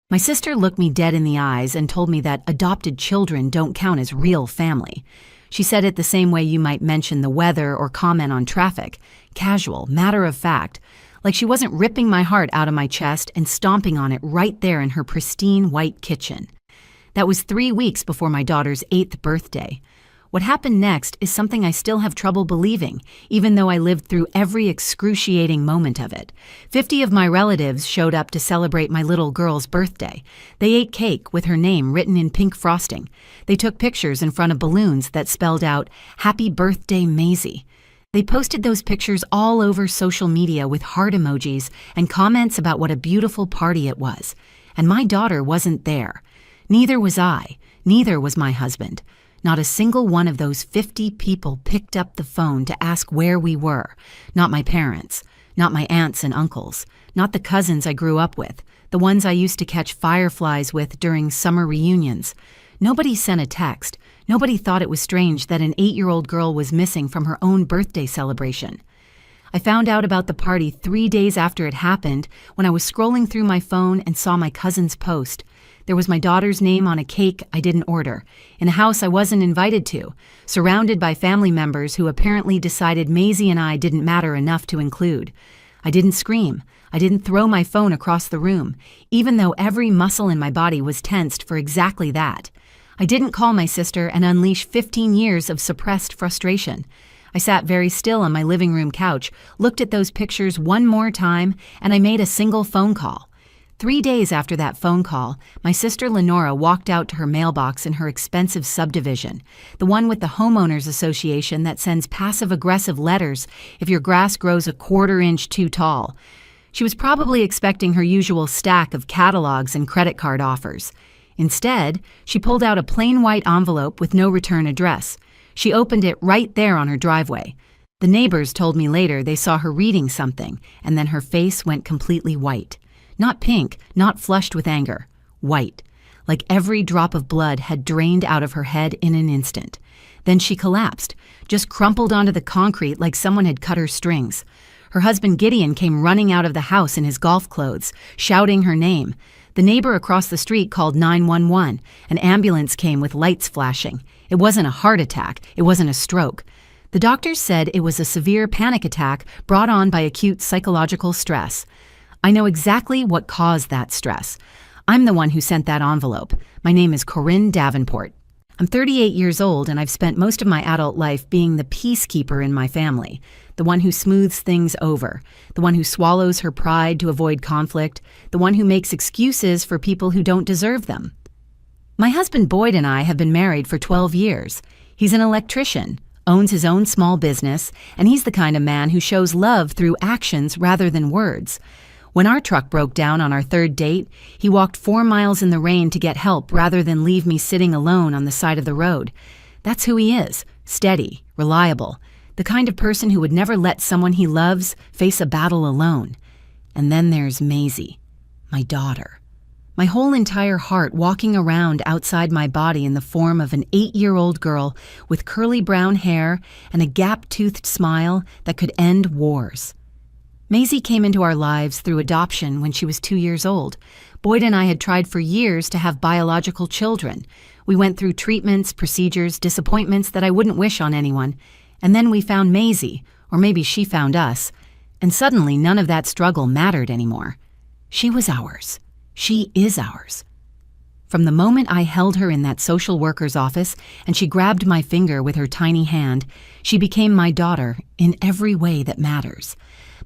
My sister looked me dead in the eyes and told me that adopted children don't count as real family. She said it the same way you might mention the weather or comment on traffic, casual, matter of fact, like she wasn't ripping my heart out of my chest and stomping on it right there in her pristine white kitchen. That was 3 weeks before my daughter's 8th birthday. What happened next is something I still have trouble believing, even though I lived through every excruciating moment of it. 50 of my relatives showed up to celebrate my little girl's birthday. They ate cake with her name written in pink frosting. They took pictures in front of balloons that spelled out, "Happy Birthday, Maisie." They posted those pictures all over social media with heart emojis and comments about what a beautiful party it was. And my daughter wasn't there. Neither was I. Neither was my husband. Not a single one of those 50 people picked up the phone to ask where we were. Not my parents. Not my aunts and uncles. Not the cousins I grew up with. The ones I used to catch fireflies with during summer reunions. Nobody sent a text. Nobody thought it was strange that an 8-year-old girl was missing from her own birthday celebration. I found out about the party 3 days after it happened when I was scrolling through my phone and saw my cousin's post. There was my daughter's name on a cake I didn't order, in a house I wasn't invited to, surrounded by family members who apparently decided Maisie and I didn't matter enough to include. I didn't scream. I didn't throw my phone across the room, even though every muscle in my body was tensed for exactly that. I didn't call my sister and unleash 15 years of suppressed frustration. I sat very still on my living room couch, looked at those pictures one more time, and I made a single phone call. 3 days after that phone call, my sister Lenora walked out to her mailbox in her expensive subdivision, the one with the homeowners association that sends passive-aggressive letters if your grass grows a quarter-inch too tall. She was probably expecting her usual stack of catalogs and credit card offers. Instead, she pulled out a plain white envelope with no return address. She opened it right there on her driveway. The neighbors told me later they saw her reading something, and then her face went completely white. Not pink, not flushed with anger. White. Like every drop of blood had drained out of her head in an instant. Then she collapsed, just crumpled onto the concrete like someone had cut her strings. Her husband Gideon came running out of the house in his golf clothes, shouting her name. The neighbor across the street called 911. An ambulance came with lights flashing. It wasn't a heart attack. It wasn't a stroke. The doctors said it was a severe panic attack brought on by acute psychological stress. I know exactly what caused that stress. I'm the one who sent that envelope. My name is Corinne Davenport. I'm 38 years old, and I've spent most of my adult life being the peacekeeper in my family, the one who smooths things over, the one who swallows her pride to avoid conflict, the one who makes excuses for people who don't deserve them. My husband Boyd and I have been married for 12 years. He's an electrician, owns his own small business, and he's the kind of man who shows love through actions rather than words. When our truck broke down on our 3rd date, he walked 4 miles in the rain to get help rather than leave me sitting alone on the side of the road. That's who he is, steady, reliable, the kind of person who would never let someone he loves face a battle alone. And then there's Maisie, my daughter. My whole entire heart walking around outside my body in the form of an 8-year-old girl with curly brown hair and a gap-toothed smile that could end wars. Maisie came into our lives through adoption when she was 2 years old. Boyd and I had tried for years to have biological children. We went through treatments, procedures, disappointments that I wouldn't wish on anyone. And then we found Maisie, or maybe she found us. And suddenly none of that struggle mattered anymore. She was ours. She is ours. From the moment I held her in that social worker's office and she grabbed my finger with her tiny hand, she became my daughter in every way that matters.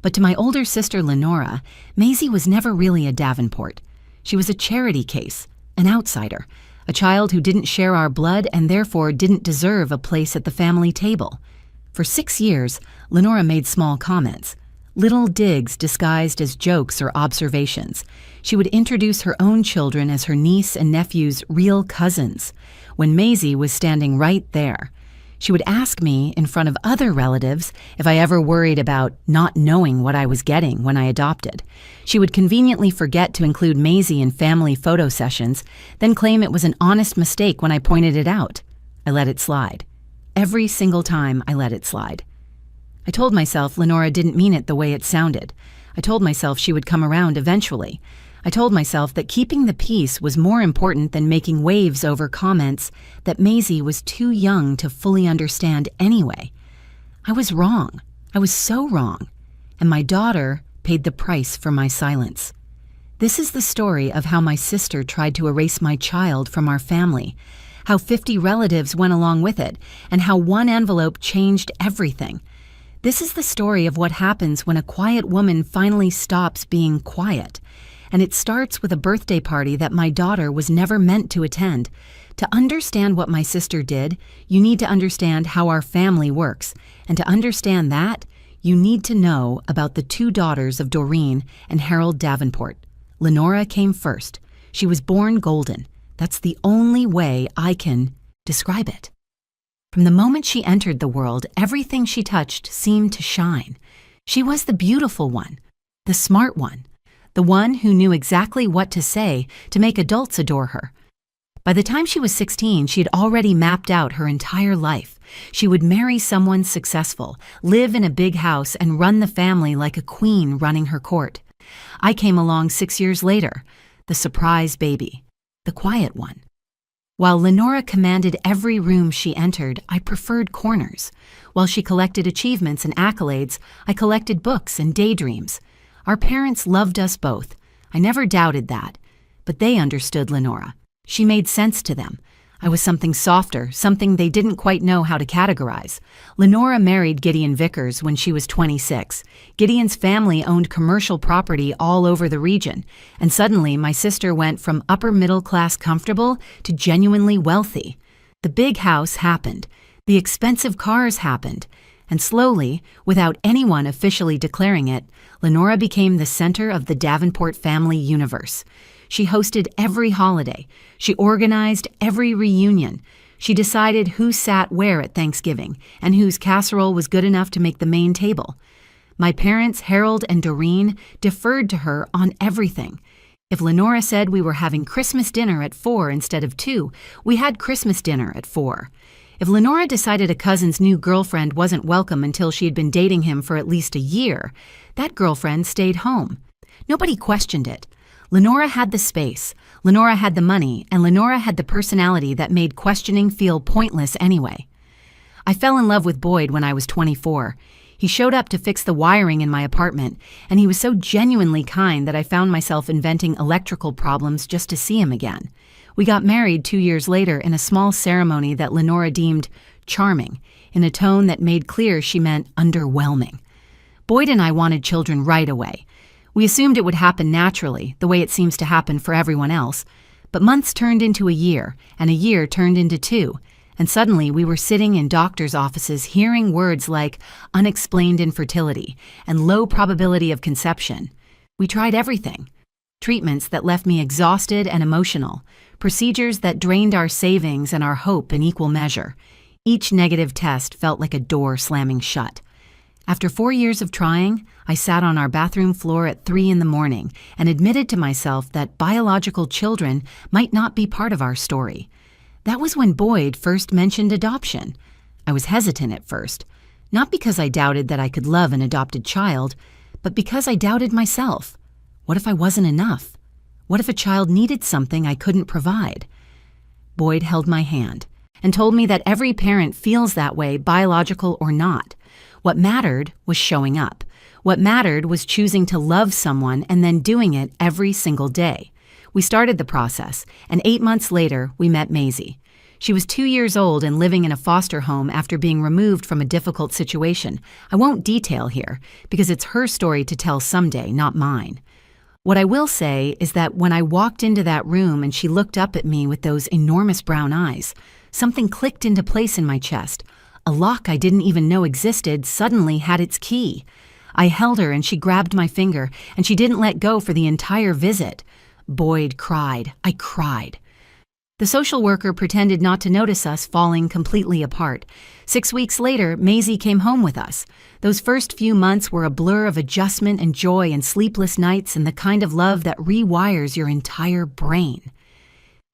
But to my older sister Lenora, Maisie was never really a Davenport. She was a charity case, an outsider, a child who didn't share our blood and therefore didn't deserve a place at the family table. For 6 years, Lenora made small comments, little digs disguised as jokes or observations. She would introduce her own children as her niece and nephew's real cousins, when Maisie was standing right there. She would ask me, in front of other relatives, if I ever worried about not knowing what I was getting when I adopted. She would conveniently forget to include Maisie in family photo sessions, then claim it was an honest mistake when I pointed it out. I let it slide. Every single time I let it slide. I told myself Lenora didn't mean it the way it sounded. I told myself she would come around eventually. I told myself that keeping the peace was more important than making waves over comments that Maisie was too young to fully understand anyway. I was wrong. I was so wrong. And my daughter paid the price for my silence. This is the story of how my sister tried to erase my child from our family, how 50 relatives went along with it, and how one envelope changed everything. This is the story of what happens when a quiet woman finally stops being quiet. And it starts with a birthday party that my daughter was never meant to attend. To understand what my sister did, you need to understand how our family works. And to understand that, you need to know about the 2 daughters of Doreen and Harold Davenport. Lenora came first. She was born golden. That's the only way I can describe it. From the moment she entered the world, everything she touched seemed to shine. She was the beautiful one, the smart one, the one who knew exactly what to say to make adults adore her. By the time she was 16, she had already mapped out her entire life. She would marry someone successful, live in a big house, and run the family like a queen running her court. I came along 6 years later, the surprise baby, the quiet one. While Lenora commanded every room she entered, I preferred corners. While she collected achievements and accolades, I collected books and daydreams. Our parents loved us both. I never doubted that. But they understood Lenora. She made sense to them. I was something softer, something they didn't quite know how to categorize. Lenora married Gideon Vickers when she was 26. Gideon's family owned commercial property all over the region, and suddenly my sister went from upper middle class comfortable to genuinely wealthy. The big house happened. The expensive cars happened. And slowly, without anyone officially declaring it, Lenora became the center of the Davenport family universe. She hosted every holiday. She organized every reunion. She decided who sat where at Thanksgiving and whose casserole was good enough to make the main table. My parents, Harold and Doreen, deferred to her on everything. If Lenora said we were having Christmas dinner at 4 instead of 2, we had Christmas dinner at 4. If Lenora decided a cousin's new girlfriend wasn't welcome until she had been dating him for at least a year, that girlfriend stayed home. Nobody questioned it. Lenora had the space, Lenora had the money, and Lenora had the personality that made questioning feel pointless anyway. I fell in love with Boyd when I was 24. He showed up to fix the wiring in my apartment, and he was so genuinely kind that I found myself inventing electrical problems just to see him again. We got married 2 years later in a small ceremony that Lenora deemed charming, in a tone that made clear she meant underwhelming. Boyd and I wanted children right away. We assumed it would happen naturally, the way it seems to happen for everyone else. But months turned into a year, and a year turned into 2. And suddenly we were sitting in doctors' offices hearing words like unexplained infertility and low probability of conception. We tried everything. Treatments that left me exhausted and emotional. Procedures that drained our savings and our hope in equal measure. Each negative test felt like a door slamming shut. After 4 years of trying, I sat on our bathroom floor at 3 in the morning and admitted to myself that biological children might not be part of our story. That was when Boyd first mentioned adoption. I was hesitant at first, not because I doubted that I could love an adopted child, but because I doubted myself. What if I wasn't enough? What if a child needed something I couldn't provide? Boyd held my hand and told me that every parent feels that way, biological or not. What mattered was showing up. What mattered was choosing to love someone and then doing it every single day. We started the process, and 8 months later, we met Maisie. She was 2 years old and living in a foster home after being removed from a difficult situation. I won't detail here, because it's her story to tell someday, not mine. What I will say is that when I walked into that room and she looked up at me with those enormous brown eyes, something clicked into place in my chest. A lock I didn't even know existed suddenly had its key. I held her and she grabbed my finger, and she didn't let go for the entire visit. Boyd cried. I cried. The social worker pretended not to notice us falling completely apart. 6 weeks later, Maisie came home with us. Those first few months were a blur of adjustment and joy and sleepless nights and the kind of love that rewires your entire brain.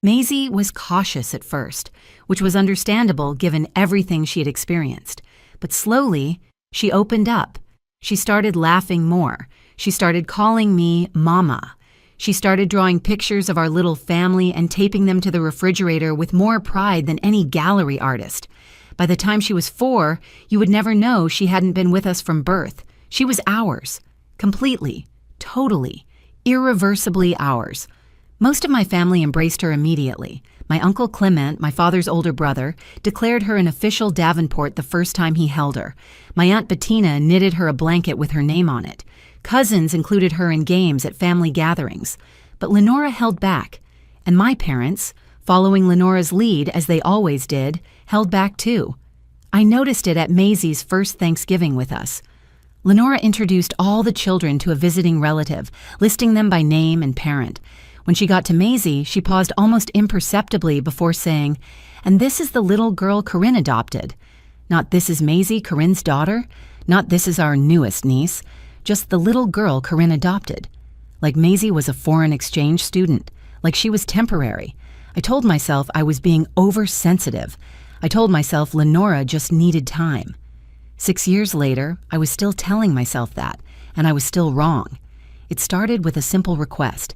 Maisie was cautious at first, which was understandable given everything she had experienced. But slowly, she opened up. She started laughing more. She started calling me Mama. She started drawing pictures of our little family and taping them to the refrigerator with more pride than any gallery artist. By the time she was 4, you would never know she hadn't been with us from birth. She was ours. Completely, totally, irreversibly ours. Most of my family embraced her immediately. My Uncle Clement, my father's older brother, declared her an official Davenport the first time he held her. My Aunt Bettina knitted her a blanket with her name on it. Cousins included her in games at family gatherings. But Lenora held back. And my parents, following Lenora's lead as they always did, held back too. I noticed it at Maisie's first Thanksgiving with us. Lenora introduced all the children to a visiting relative, listing them by name and parent. When she got to Maisie, she paused almost imperceptibly before saying, "And this is the little girl Corinne adopted. Not this is Maisie, Corinne's daughter. Not this is our newest niece. Just the little girl Corinne adopted." Like Maisie was a foreign exchange student. Like she was temporary. I told myself I was being oversensitive. I told myself Lenora just needed time. 6 years later, I was still telling myself that, and I was still wrong. It started with a simple request.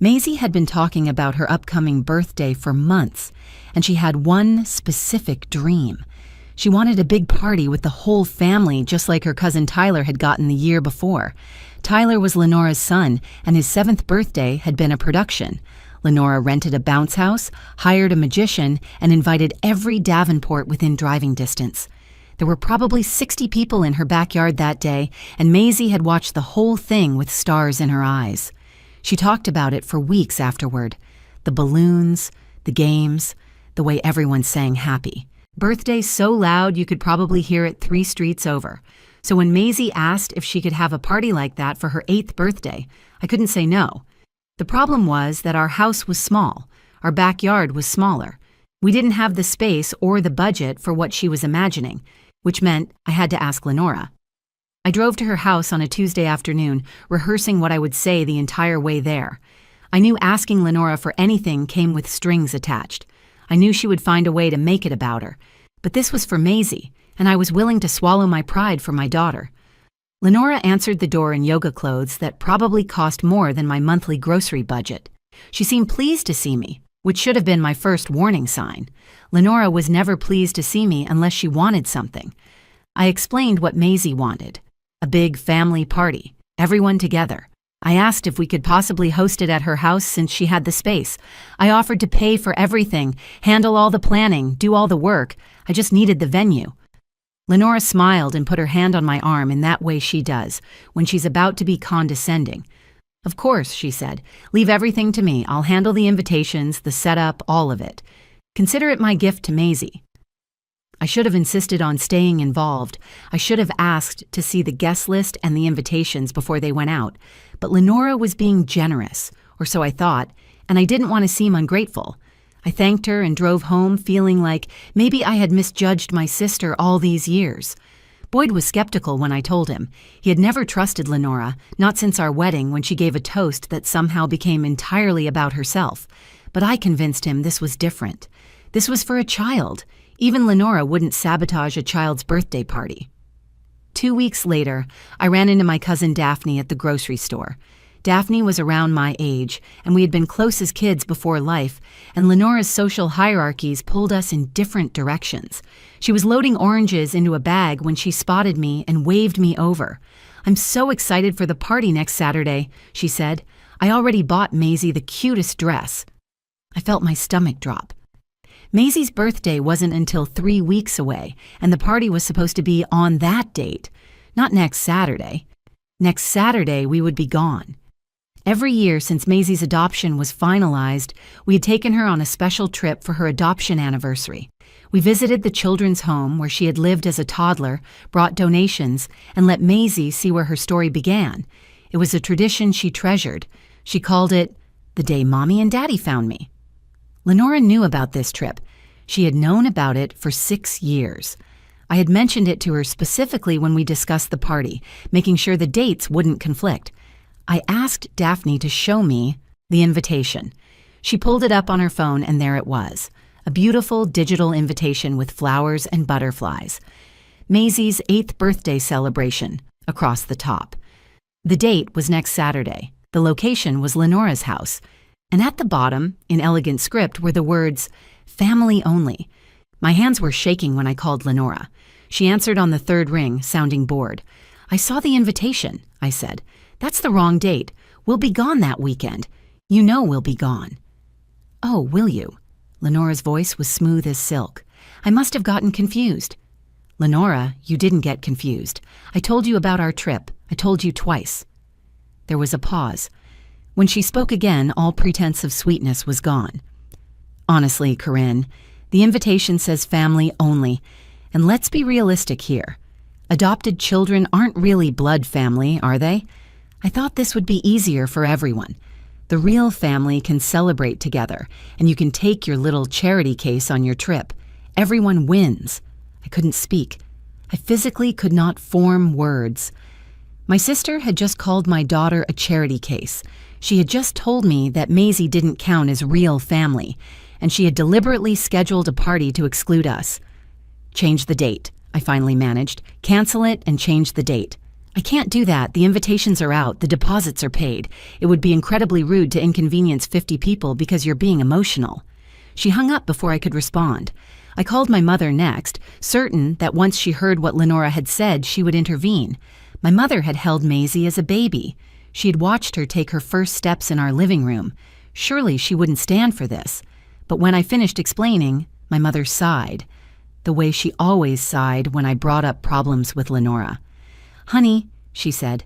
Maisie had been talking about her upcoming birthday for months, and she had one specific dream. She wanted a big party with the whole family, just like her cousin Tyler had gotten the year before. Tyler was Lenora's son, and his 7th birthday had been a production. Lenora rented a bounce house, hired a magician, and invited every Davenport within driving distance. There were probably 60 people in her backyard that day, and Maisie had watched the whole thing with stars in her eyes. She talked about it for weeks afterward. The balloons, the games, the way everyone sang happy. Birthdays so loud you could probably hear it 3 streets over. So when Maisie asked if she could have a party like that for her 8th birthday, I couldn't say no. The problem was that our house was small. Our backyard was smaller. We didn't have the space or the budget for what she was imagining, which meant I had to ask Lenora. I drove to her house on a Tuesday afternoon, rehearsing what I would say the entire way there. I knew asking Lenora for anything came with strings attached. I knew she would find a way to make it about her. But this was for Maisie, and I was willing to swallow my pride for my daughter. Lenora answered the door in yoga clothes that probably cost more than my monthly grocery budget. She seemed pleased to see me, which should have been my first warning sign. Lenora was never pleased to see me unless she wanted something. I explained what Maisie wanted. A big family party, everyone together. I asked if we could possibly host it at her house since she had the space. I offered to pay for everything, handle all the planning, do all the work. I just needed the venue. Lenora smiled and put her hand on my arm in that way she does, when she's about to be condescending. "Of course," she said. "Leave everything to me. I'll handle the invitations, the setup, all of it. Consider it my gift to Maisie." I should have insisted on staying involved. I should have asked to see the guest list and the invitations before they went out. But Lenora was being generous, or so I thought, and I didn't want to seem ungrateful. I thanked her and drove home feeling like maybe I had misjudged my sister all these years. Boyd was skeptical when I told him. He had never trusted Lenora, not since our wedding when she gave a toast that somehow became entirely about herself. But I convinced him this was different. This was for a child. Even Lenora wouldn't sabotage a child's birthday party. 2 weeks later, I ran into my cousin Daphne at the grocery store. Daphne was around my age, and we had been close as kids before life, and Lenora's social hierarchies pulled us in different directions. She was loading oranges into a bag when she spotted me and waved me over. "I'm so excited for the party next Saturday," she said. "I already bought Maisie the cutest dress." I felt my stomach drop. Maisie's birthday wasn't until 3 weeks away, and the party was supposed to be on that date, not next Saturday. Next Saturday, we would be gone. Every year since Maisie's adoption was finalized, we had taken her on a special trip for her adoption anniversary. We visited the children's home where she had lived as a toddler, brought donations, and let Maisie see where her story began. It was a tradition she treasured. She called it the day Mommy and Daddy found me. Lenora knew about this trip. She had known about it for 6 years. I had mentioned it to her specifically when we discussed the party, making sure the dates wouldn't conflict. I asked Daphne to show me the invitation. She pulled it up on her phone, and there it was, a beautiful digital invitation with flowers and butterflies. Maisie's 8th birthday celebration across the top. The date was next Saturday. The location was Lenora's house, and at the bottom, in elegant script, were the words, "Family only." My hands were shaking when I called Lenora. She answered on the third ring, sounding bored. "I saw the invitation," I said. "That's the wrong date. We'll be gone that weekend. You know we'll be gone." "Oh, will you?" Lenora's voice was smooth as silk. I must have gotten confused. "Lenora, you didn't get confused. I told you about our trip. I told you twice." There was a pause. When she spoke again, all pretense of sweetness was gone. "Honestly, Corinne, the invitation says family only, and let's be realistic here. Adopted children aren't really blood family, are they? I thought this would be easier for everyone. The real family can celebrate together, and you can take your little charity case on your trip. Everyone wins." I couldn't speak. I physically could not form words. My sister had just called my daughter a charity case. She had just told me that Maisie didn't count as real family, and she had deliberately scheduled a party to exclude us. "Change the date," I finally managed. "Cancel it and change the date." "I can't do that. The invitations are out. The deposits are paid. It would be incredibly rude to inconvenience 50 people because you're being emotional." She hung up before I could respond. I called my mother next, certain that once she heard what Lenora had said, she would intervene. My mother had held Maisie as a baby. She had watched her take her first steps in our living room. Surely she wouldn't stand for this. But when I finished explaining, my mother sighed, the way she always sighed when I brought up problems with Lenora. "Honey," she said,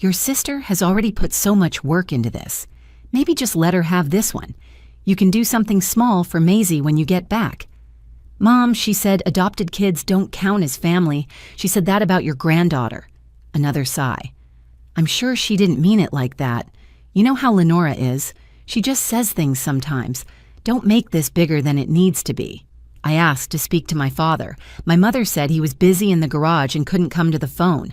"your sister has already put so much work into this. Maybe just let her have this one. You can do something small for Maisie when you get back." "Mom," she said, "adopted kids don't count as family. She said that about your granddaughter." Another sigh. "I'm sure she didn't mean it like that. You know how Lenora is. She just says things sometimes. Don't make this bigger than it needs to be." I asked to speak to my father. My mother said he was busy in the garage and couldn't come to the phone.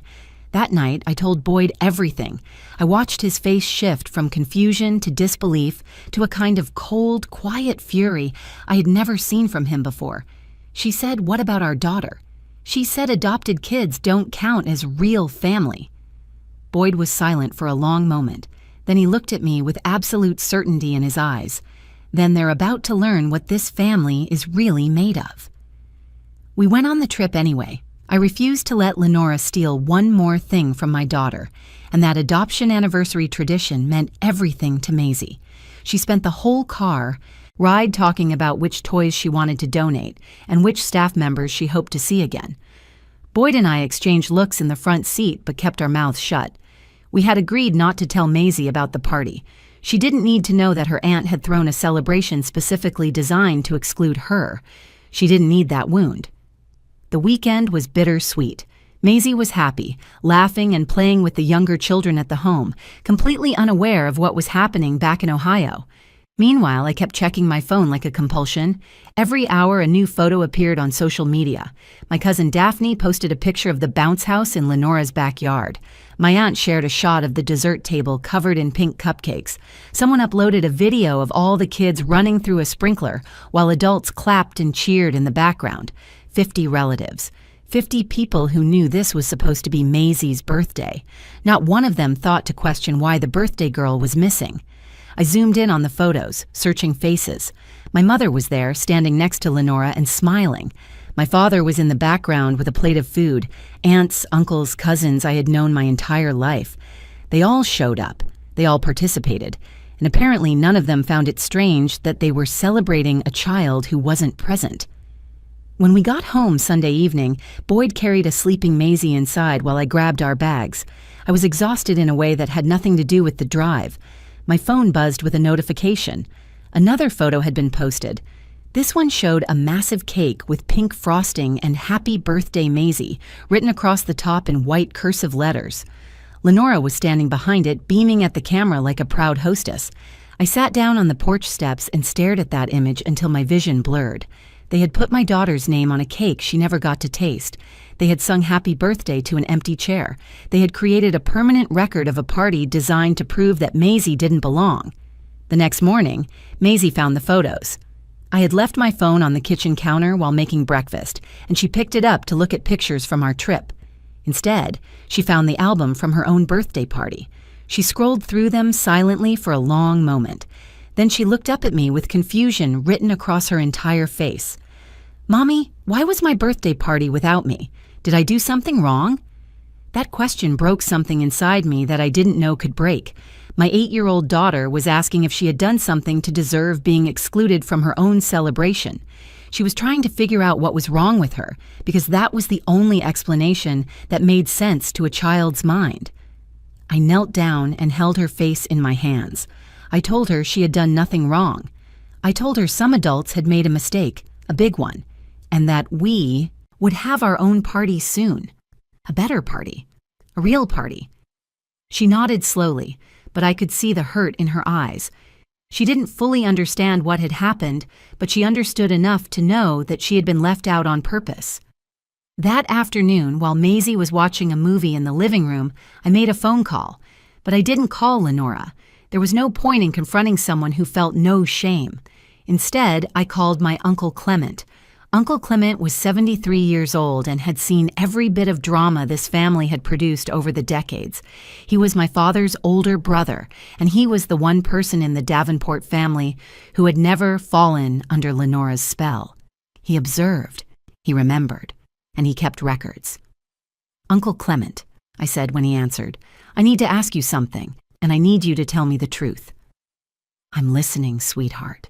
That night, I told Boyd everything. I watched his face shift from confusion to disbelief to a kind of cold, quiet fury I had never seen from him before. She said, "What about our daughter?" She said adopted kids don't count as real family. Boyd was silent for a long moment. Then he looked at me with absolute certainty in his eyes. Then they're about to learn what this family is really made of. We went on the trip anyway. I refused to let Lenora steal one more thing from my daughter, and that adoption anniversary tradition meant everything to Maisie. She spent the whole ride talking about which toys she wanted to donate and which staff members she hoped to see again. Boyd and I exchanged looks in the front seat but kept our mouths shut. We had agreed not to tell Maisie about the party. She didn't need to know that her aunt had thrown a celebration specifically designed to exclude her. She didn't need that wound. The weekend was bittersweet. Maisie was happy, laughing and playing with the younger children at the home, completely unaware of what was happening back in Ohio. Meanwhile, I kept checking my phone like a compulsion. Every hour, a new photo appeared on social media. My cousin Daphne posted a picture of the bounce house in Lenora's backyard. My aunt shared a shot of the dessert table covered in pink cupcakes. Someone uploaded a video of all the kids running through a sprinkler while adults clapped and cheered in the background. 50 relatives. 50 people who knew this was supposed to be Maisie's birthday. Not one of them thought to question why the birthday girl was missing. I zoomed in on the photos, searching faces. My mother was there, standing next to Lenora and smiling. My father was in the background with a plate of food. Aunts, uncles, cousins I had known my entire life. They all showed up. They all participated. And apparently none of them found it strange that they were celebrating a child who wasn't present. When we got home Sunday evening, Boyd carried a sleeping Maisie inside while I grabbed our bags. I was exhausted in a way that had nothing to do with the drive. My phone buzzed with a notification. Another photo had been posted. This one showed a massive cake with pink frosting and "Happy Birthday, Maisie" written across the top in white cursive letters. Lenora was standing behind it, beaming at the camera like a proud hostess. I sat down on the porch steps and stared at that image until my vision blurred. They had put my daughter's name on a cake she never got to taste. They had sung happy birthday to an empty chair. They had created a permanent record of a party designed to prove that Maisie didn't belong. The next morning, Maisie found the photos. I had left my phone on the kitchen counter while making breakfast, and she picked it up to look at pictures from our trip. Instead, she found the album from her own birthday party. She scrolled through them silently for a long moment. Then she looked up at me with confusion written across her entire face. "Mommy, why was my birthday party without me? Did I do something wrong?" That question broke something inside me that I didn't know could break. My 8-year-old daughter was asking if she had done something to deserve being excluded from her own celebration. She was trying to figure out what was wrong with her, because that was the only explanation that made sense to a child's mind. I knelt down and held her face in my hands. I told her she had done nothing wrong. I told her some adults had made a mistake, a big one, and that we would have our own party soon. A better party. A real party. She nodded slowly, but I could see the hurt in her eyes. She didn't fully understand what had happened, but she understood enough to know that she had been left out on purpose. That afternoon, while Maisie was watching a movie in the living room, I made a phone call. But I didn't call Lenora. There was no point in confronting someone who felt no shame. Instead, I called my Uncle Clement. Uncle Clement was 73 years old and had seen every bit of drama this family had produced over the decades. He was my father's older brother, and he was the one person in the Davenport family who had never fallen under Lenora's spell. He observed, he remembered, and he kept records. "Uncle Clement," I said when he answered, "I need to ask you something, and I need you to tell me the truth." "I'm listening, sweetheart."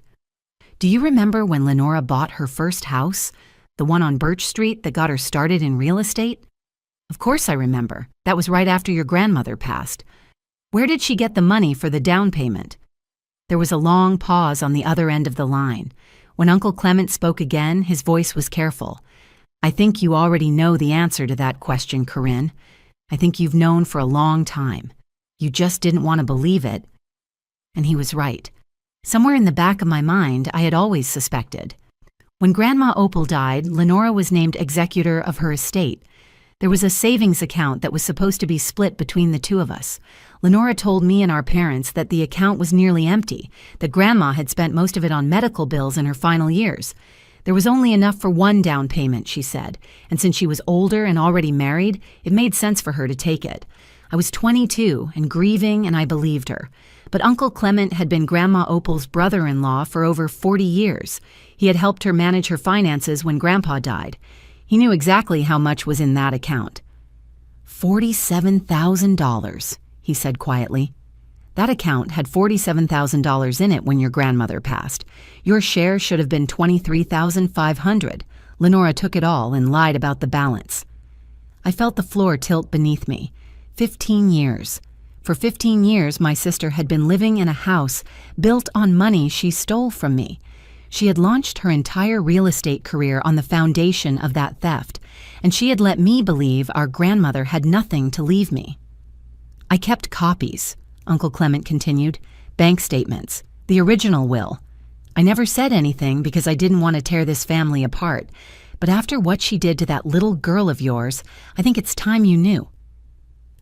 "Do you remember when Lenora bought her first house, the one on Birch Street that got her started in real estate?" "Of course I remember. That was right after your grandmother passed. Where did she get the money for the down payment?" There was a long pause on the other end of the line. When Uncle Clement spoke again, his voice was careful. "I think you already know the answer to that question, Corinne. I think you've known for a long time. You just didn't want to believe it." And he was right. Somewhere in the back of my mind, I had always suspected. When Grandma Opal died, Lenora was named executor of her estate. There was a savings account that was supposed to be split between the two of us. Lenora told me and our parents that the account was nearly empty, that Grandma had spent most of it on medical bills in her final years. There was only enough for one down payment, she said, and since she was older and already married, it made sense for her to take it. I was 22 and grieving, and I believed her. But Uncle Clement had been Grandma Opal's brother-in-law for over 40 years. He had helped her manage her finances when Grandpa died. He knew exactly how much was in that account. $47,000, he said quietly. That account had $47,000 in it when your grandmother passed. Your share should have been $23,500. Lenora took it all and lied about the balance. I felt the floor tilt beneath me. 15 years. For 15 years, my sister had been living in a house built on money she stole from me. She had launched her entire real estate career on the foundation of that theft, and she had let me believe our grandmother had nothing to leave me. "I kept copies," Uncle Clement continued, "bank statements, the original will. I never said anything because I didn't want to tear this family apart, but after what she did to that little girl of yours, I think it's time you knew."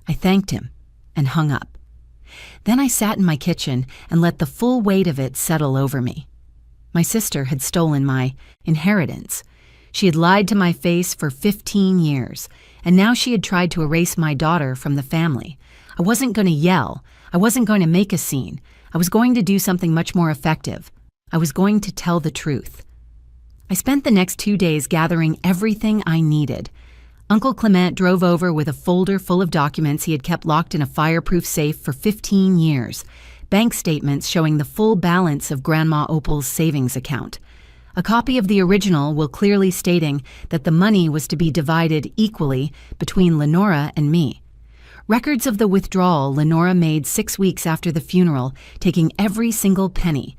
I thanked him and hung up. Then I sat in my kitchen and let the full weight of it settle over me. My sister had stolen my inheritance. She had lied to my face for 15 years, and now she had tried to erase my daughter from the family. I wasn't going to yell. I wasn't going to make a scene. I was going to do something much more effective. I was going to tell the truth. I spent the next 2 days gathering everything I needed. Uncle Clement drove over with a folder full of documents he had kept locked in a fireproof safe for 15 years, bank statements showing the full balance of Grandma Opal's savings account. A copy of the original will clearly stating that the money was to be divided equally between Lenora and me. Records of the withdrawal Lenora made 6 weeks after the funeral, taking every single penny.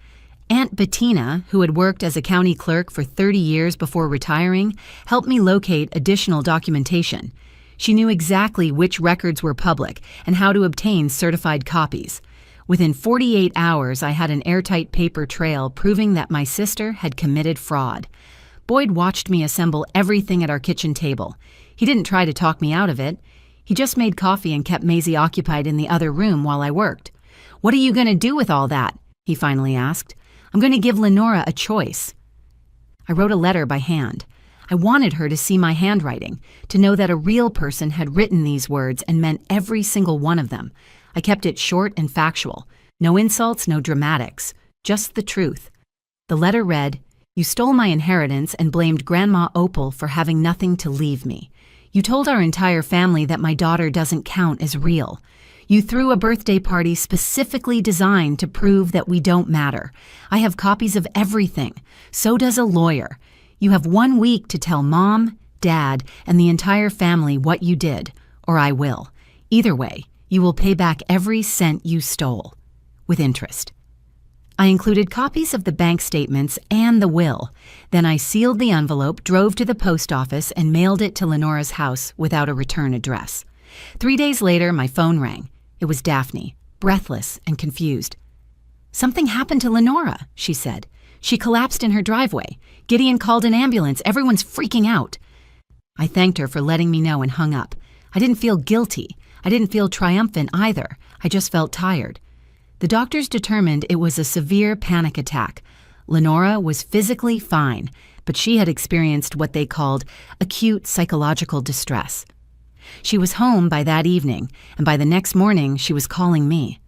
Aunt Bettina, who had worked as a county clerk for 30 years before retiring, helped me locate additional documentation. She knew exactly which records were public and how to obtain certified copies. Within 48 hours, I had an airtight paper trail proving that my sister had committed fraud. Boyd watched me assemble everything at our kitchen table. He didn't try to talk me out of it. He just made coffee and kept Maisie occupied in the other room while I worked. "What are you going to do with all that?" he finally asked. "I'm going to give Lenora a choice." I wrote a letter by hand. I wanted her to see my handwriting, to know that a real person had written these words and meant every single one of them. I kept it short and factual. No insults, no dramatics. Just the truth. The letter read, "You stole my inheritance and blamed Grandma Opal for having nothing to leave me. You told our entire family that my daughter doesn't count as real. You threw a birthday party specifically designed to prove that we don't matter. I have copies of everything. So does a lawyer. You have 1 week to tell Mom, Dad, and the entire family what you did, or I will. Either way, you will pay back every cent you stole, with interest." I included copies of the bank statements and the will. Then I sealed the envelope, drove to the post office, and mailed it to Lenora's house without a return address. 3 days later, my phone rang. It was Daphne, breathless and confused. "Something happened to Lenora," she said. "She collapsed in her driveway. Gideon called an ambulance. Everyone's freaking out." I thanked her for letting me know and hung up. I didn't feel guilty. I didn't feel triumphant either. I just felt tired. The doctors determined it was a severe panic attack. Lenora was physically fine, but she had experienced what they called acute psychological distress. She was home by that evening, and by the next morning she was calling me.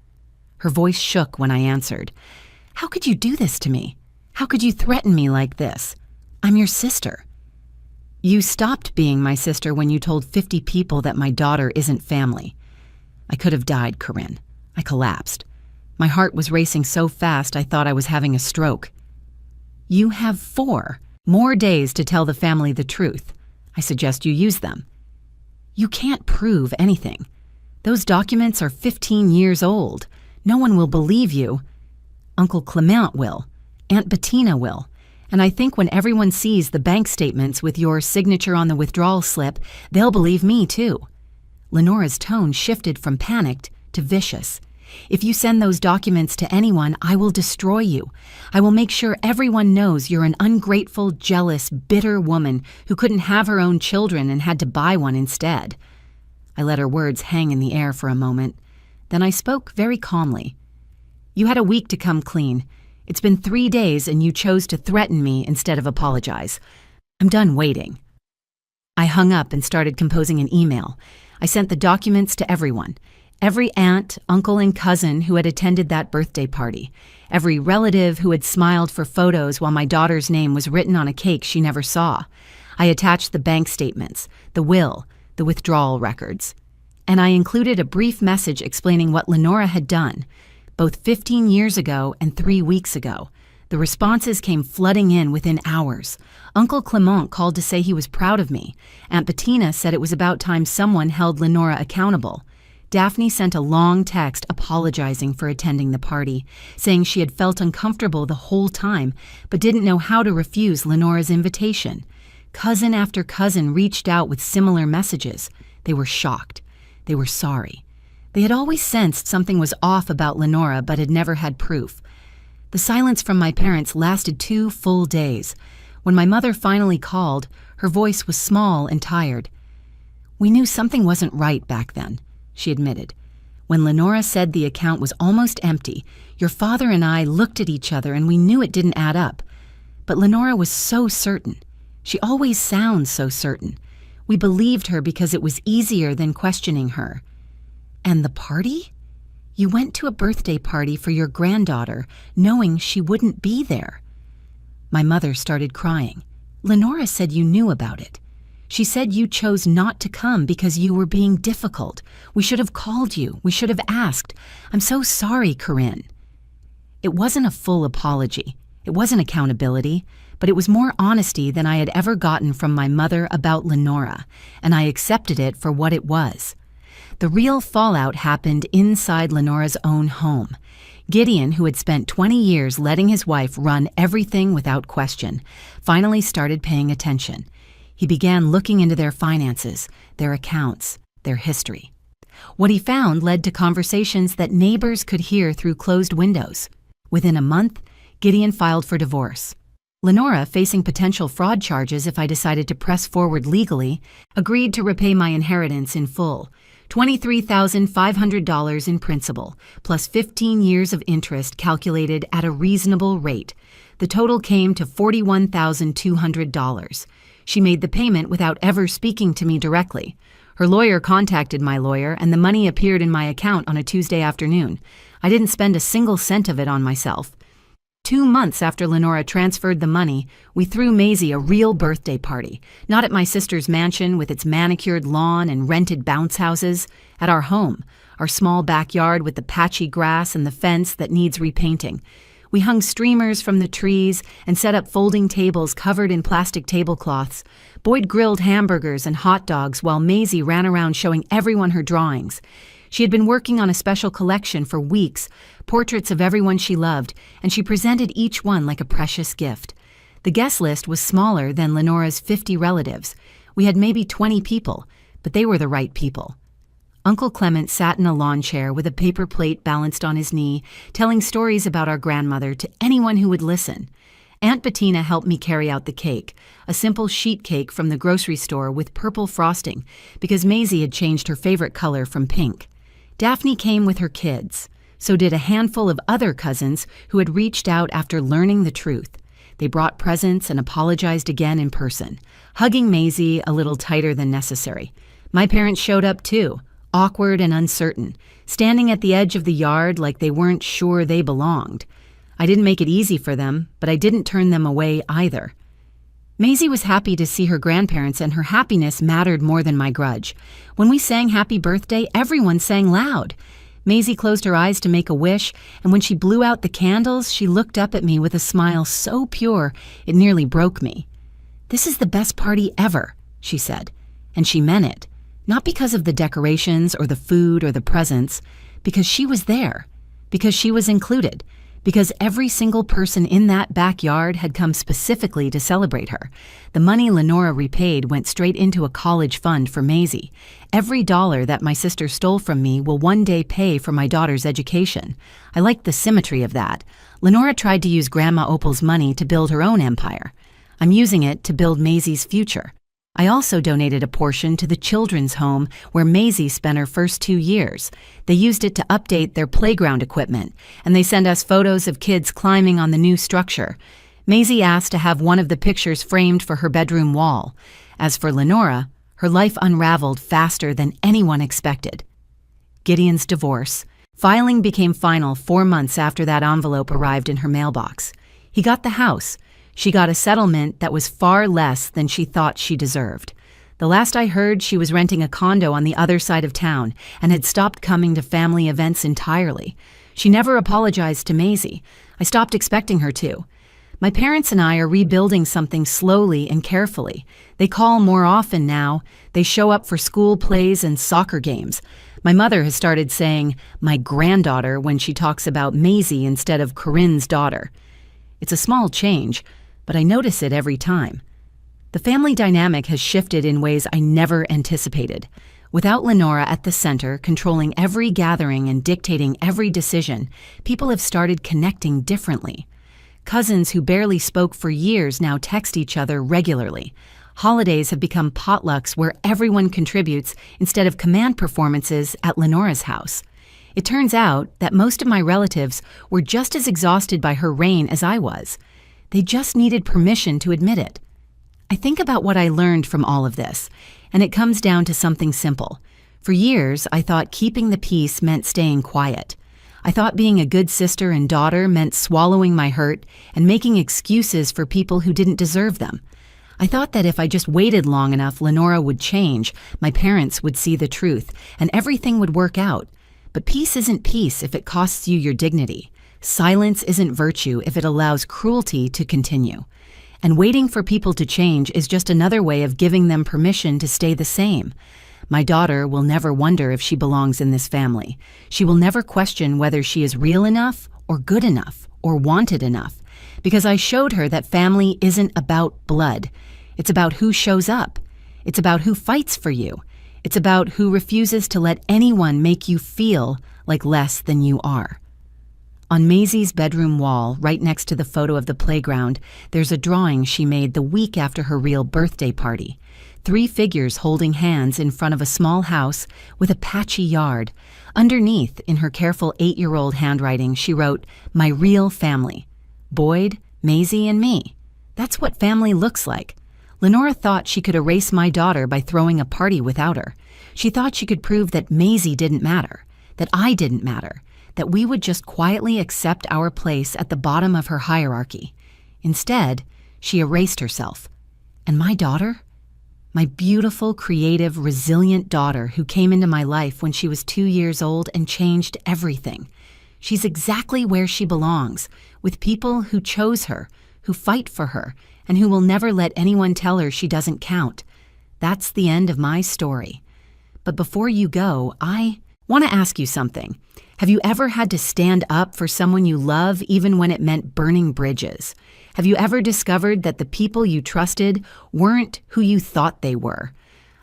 Her voice shook when I answered. "How could you do this to me? How could you threaten me like this? I'm your sister." "You stopped being my sister when you told 50 people that my daughter isn't family." I could have died, Corinne. I collapsed. My heart was racing so fast I thought I was having a stroke. "You have 4 more days to tell the family the truth. I suggest you use them." "You can't prove anything. Those documents are 15 years old. No one will believe you." "Uncle Clement will. Aunt Bettina will. And I think when everyone sees the bank statements with your signature on the withdrawal slip, they'll believe me too." Lenora's tone shifted from panicked to vicious. "If you send those documents to anyone, I will destroy you. I will make sure everyone knows you're an ungrateful, jealous, bitter woman who couldn't have her own children and had to buy one instead." I let her words hang in the air for a moment. Then I spoke very calmly. "You had a week to come clean. It's been 3 days and you chose to threaten me instead of apologize. I'm done waiting." I hung up and started composing an email. I sent the documents to everyone. Every aunt, uncle, and cousin who had attended that birthday party. Every relative who had smiled for photos while my daughter's name was written on a cake she never saw. I attached the bank statements, the will, the withdrawal records. And I included a brief message explaining what Lenora had done, both 15 years ago and 3 weeks ago. The responses came flooding in within hours. Uncle Clement called to say he was proud of me. Aunt Bettina said it was about time someone held Lenora accountable. Daphne sent a long text apologizing for attending the party, saying she had felt uncomfortable the whole time, but didn't know how to refuse Lenora's invitation. Cousin after cousin reached out with similar messages. They were shocked. They were sorry. They had always sensed something was off about Lenora, but had never had proof. The silence from my parents lasted 2 full days. When my mother finally called, her voice was small and tired. "We knew something wasn't right back then," she admitted. "When Lenora said the account was almost empty, your father and I looked at each other and we knew it didn't add up. But Lenora was so certain. She always sounds so certain. We believed her because it was easier than questioning her." "And the party? You went to a birthday party for your granddaughter, knowing she wouldn't be there." My mother started crying. "Lenora said you knew about it. She said you chose not to come because you were being difficult. We should have called you. We should have asked. I'm so sorry, Corinne." It wasn't a full apology. It wasn't accountability, but it was more honesty than I had ever gotten from my mother about Lenora, and I accepted it for what it was. The real fallout happened inside Lenora's own home. Gideon, who had spent 20 years letting his wife run everything without question, finally started paying attention. He began looking into their finances, their accounts, their history. What he found led to conversations that neighbors could hear through closed windows. Within a month, Gideon filed for divorce. Lenora, facing potential fraud charges if I decided to press forward legally, agreed to repay my inheritance in full, $23,500 in principal, plus 15 years of interest calculated at a reasonable rate. The total came to $41,200. She made the payment without ever speaking to me directly. Her lawyer contacted my lawyer, and the money appeared in my account on a Tuesday afternoon. I didn't spend a single cent of it on myself. 2 months after Lenora transferred the money, we threw Maisie a real birthday party, not at my sister's mansion with its manicured lawn and rented bounce houses, at our home, our small backyard with the patchy grass and the fence that needs repainting. We hung streamers from the trees and set up folding tables covered in plastic tablecloths. Boyd grilled hamburgers and hot dogs while Maisie ran around showing everyone her drawings. She had been working on a special collection for weeks, portraits of everyone she loved, and she presented each one like a precious gift. The guest list was smaller than Lenora's 50 relatives. We had maybe 20 people, but they were the right people. Uncle Clement sat in a lawn chair with a paper plate balanced on his knee, telling stories about our grandmother to anyone who would listen. Aunt Bettina helped me carry out the cake, a simple sheet cake from the grocery store with purple frosting, because Maisie had changed her favorite color from pink. Daphne came with her kids. So did a handful of other cousins who had reached out after learning the truth. They brought presents and apologized again in person, hugging Maisie a little tighter than necessary. My parents showed up too, awkward and uncertain, standing at the edge of the yard like they weren't sure they belonged. I didn't make it easy for them, but I didn't turn them away either. Maisie was happy to see her grandparents, and her happiness mattered more than my grudge. When we sang happy birthday, everyone sang loud. Maisie closed her eyes to make a wish, and when she blew out the candles, she looked up at me with a smile so pure it nearly broke me. "This is the best party ever," she said, and she meant it. Not because of the decorations or the food or the presents, because she was there, because she was included, because every single person in that backyard had come specifically to celebrate her. The money Lenora repaid went straight into a college fund for Maisie. Every dollar that my sister stole from me will one day pay for my daughter's education. I liked the symmetry of that. Lenora tried to use Grandma Opal's money to build her own empire. I'm using it to build Maisie's future. I also donated a portion to the children's home where Maisie spent her first 2 years. They used it to update their playground equipment, and they sent us photos of kids climbing on the new structure. Maisie asked to have one of the pictures framed for her bedroom wall. As for Lenora, her life unraveled faster than anyone expected. Gideon's divorce. Filing became final 4 months after that envelope arrived in her mailbox. He got the house. She got a settlement that was far less than she thought she deserved. The last I heard, she was renting a condo on the other side of town and had stopped coming to family events entirely. She never apologized to Maisie. I stopped expecting her to. My parents and I are rebuilding something slowly and carefully. They call more often now. They show up for school plays and soccer games. My mother has started saying, "my granddaughter," when she talks about Maisie instead of Corinne's daughter. It's a small change, but I notice it every time. The family dynamic has shifted in ways I never anticipated. Without Lenora at the center, controlling every gathering and dictating every decision, people have started connecting differently. Cousins who barely spoke for years now text each other regularly. Holidays have become potlucks where everyone contributes instead of command performances at Lenora's house. It turns out that most of my relatives were just as exhausted by her reign as I was. They just needed permission to admit it. I think about what I learned from all of this, and it comes down to something simple. For years, I thought keeping the peace meant staying quiet. I thought being a good sister and daughter meant swallowing my hurt and making excuses for people who didn't deserve them. I thought that if I just waited long enough, Lenora would change, my parents would see the truth, and everything would work out. But peace isn't peace if it costs you your dignity. Silence isn't virtue if it allows cruelty to continue. And waiting for people to change is just another way of giving them permission to stay the same. My daughter will never wonder if she belongs in this family. She will never question whether she is real enough or good enough or wanted enough, because I showed her that family isn't about blood. It's about who shows up. It's about who fights for you. It's about who refuses to let anyone make you feel like less than you are. On Maisie's bedroom wall, right next to the photo of the playground, there's a drawing she made the week after her real birthday party. 3 figures holding hands in front of a small house with a patchy yard. Underneath, in her careful 8-year-old handwriting, she wrote, "My real family. Boyd, Maisie, and me. That's what family looks like. Lenora thought she could erase my daughter by throwing a party without her. She thought she could prove that Maisie didn't matter, that I didn't matter, that we would just quietly accept our place at the bottom of her hierarchy. Instead, she erased herself. And my daughter? My beautiful, creative, resilient daughter who came into my life when she was 2 years old and changed everything. She's exactly where she belongs, with people who chose her, who fight for her, and who will never let anyone tell her she doesn't count. That's the end of my story. But before you go, I want to ask you something. Have you ever had to stand up for someone you love even when it meant burning bridges? Have you ever discovered that the people you trusted weren't who you thought they were?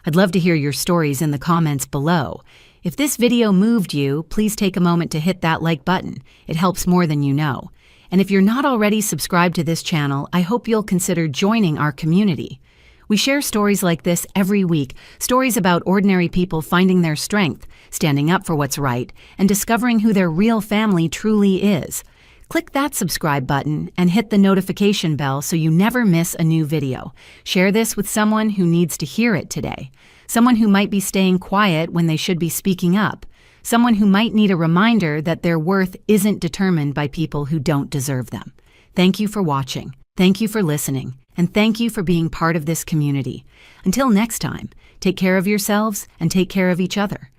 I'd love to hear your stories in the comments below. If this video moved you, please take a moment to hit that like button. It helps more than you know. And if you're not already subscribed to this channel, I hope you'll consider joining our community. We share stories like this every week, stories about ordinary people finding their strength, standing up for what's right, and discovering who their real family truly is. Click that subscribe button and hit the notification bell so you never miss a new video. Share this with someone who needs to hear it today. Someone who might be staying quiet when they should be speaking up. Someone who might need a reminder that their worth isn't determined by people who don't deserve them. Thank you for watching. Thank you for listening. And thank you for being part of this community. Until next time, take care of yourselves and take care of each other.